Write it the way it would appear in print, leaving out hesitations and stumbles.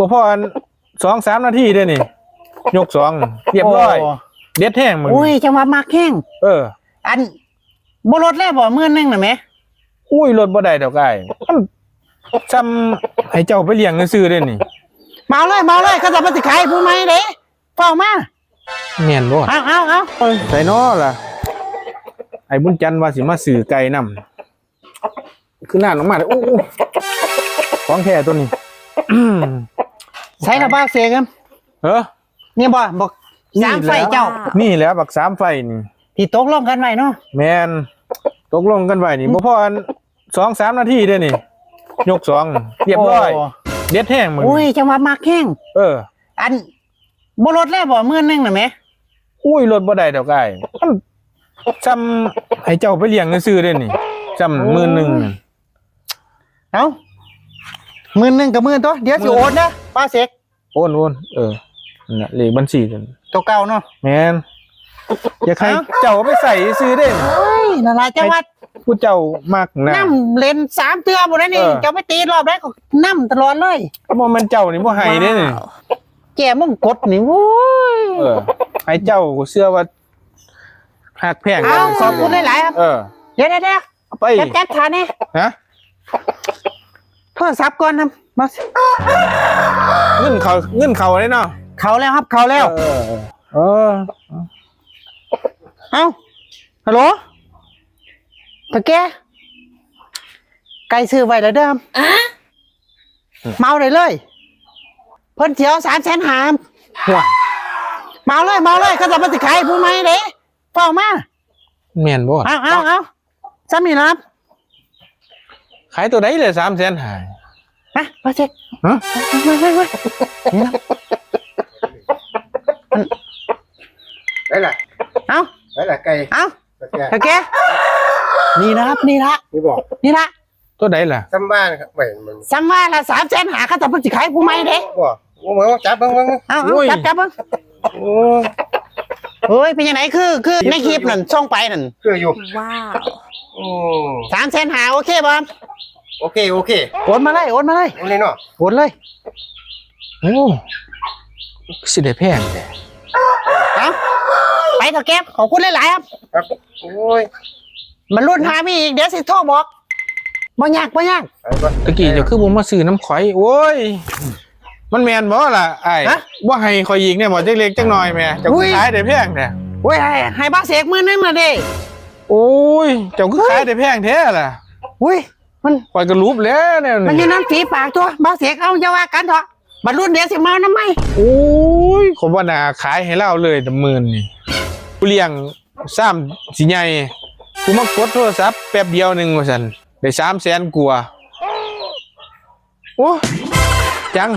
บ่พอ2-3 นาทีเด้อนี่ยก2เรียบร้อยเด็ดแห้งมึงโอ้ยจังหวะมักแห้งอันบ่ลดแล้วบ่มื้อนึงน่ะแม่อุ้ยลดบ่ได้ดอกไอ้มันซ้ำให้เจ้าไปเลี้ยงซื่อๆเด้อนี่เมาเลยเขาจะมาสิขายผู้ใหม่เด้เฝ้ามาแม่นบ่เอาใส่น้อล่ะไอ้บุญจันทร์ว่าสิมาซื้อไก่นำคือหน้าออกมาโอ้ของแท้ตัวนี้ใส่ละบ้าเสกันนี่บ่บอก3 ไฟเจ้านี่แหละบัก3 ไฟนี่ที่ตกลงกันไว้เนาะแม่นตกลงกันไว้นี่บ่พอ2-3 นาทีเด้อนี่ยก2เรียบร้อยเด็ดแห้งมึงโอ้ยจังหวะมักแห้งอันบ่ลดแล้วบ่มื้อนึงน่ะแม่อุ้ยลดบ่ได้ดอกไอ้มันซ้ำให้เจ้าไปเลี้ยงซื่อๆเด้อนี่ซ้ำมื้อนึงเอ้ามื้อนึงกับมื้อตัวเดี๋ยวสิโอนนะป้าเสกโอนนั่นน่ะเลขบัญชีกันตัวเก่าเนาะแม่นอย่าใครเจ้าไปใส่ซื้อเด้โอ้ยนั่นล่ะจังหวัดผู้เจ้ามักนะน้ำเล่น3 เทื่อบ่ได้นี่เจ้าไปตีรอบได้ก็น้ำตลอดเลยบ่แม่นเจ้านี่บ่ให้เด้นี่แกมึงกดนี่โว้ยให้เจ้ากูเชื่อว่าหักแพงขอบคุณหลายๆครับเดี๋ยวไปจัดทานนี่ฮะโทรศัพท์ก่อนครับมาเงินเขาเลยเนาะเขาแล้วครับเขาแล้วเอ้าฮัลโหลตะแกไก่ซื้อไว้แล้วเดิมเมาเลยเพิ่นเที่ยว300,000หามหัวเมาเลยเขาจะมาสิขายผู้ใหม่เด้เฝ้ามาแม่นบ่เอาซ้ำนี่นะครับขายตัวไหนเลย300,000หายมาเช็คนี่นะได้ละได้ละไก่ตะแกนี่นะครับนี่ละนี่ละตัวไหนล่ะซ้ำบ้านครับมันซ้ำว่าละ300,000หาเขาจะมาสิขายผู้ใหม่เด้โอ้โหจับเบิ่งจับเบิ่งโอ้ยเป็นยังไงคือในคลิปนั่นส่งไปนั่นคืออยู่ว้าว300,000หาโอเคบ่โอเคโอนมาเลยโอนเลยเนาะโอนเลยโอ้สิได้แพงแต่ไปเถอะแก๊บขอบคุณหลายๆครับโอ้ยมันรุ่นหามีอีกเดี๋ยวสิโทรบอกบ่ยากตะกี้เจ้าคือบ่มาซื้อน้ำข่อยโอ้ยมันแม่นบ่ล่ะไอ้บ่ให้ข่อยอีกเนี่ยบ่จักเล็กจักน้อยแม่เจ้าคือขายได้แพงแท้โอ้ยให้บ้าเสกมื้อนึงล่ะเด้โอ้ยเจ้าคือขายได้แพงแท้ล่ะอุ้ยมันข่อยก็รูปแล้วเนี่ยมันอยู่น้ำฝีปากตัวบ้าเสกเอาอย่าว่ากันเถอะบัดรุ่นเดี๋ยวสิมาน้ำไหมโอ้ยขบ่น่าขายให้เราเลยแต่10,000นี่กูเลี้ยง3สิใหญ่กูมากดโทรศัพท์แป๊บเดียวนึงว่าซั่นได้300,000กว่าโอ้จัง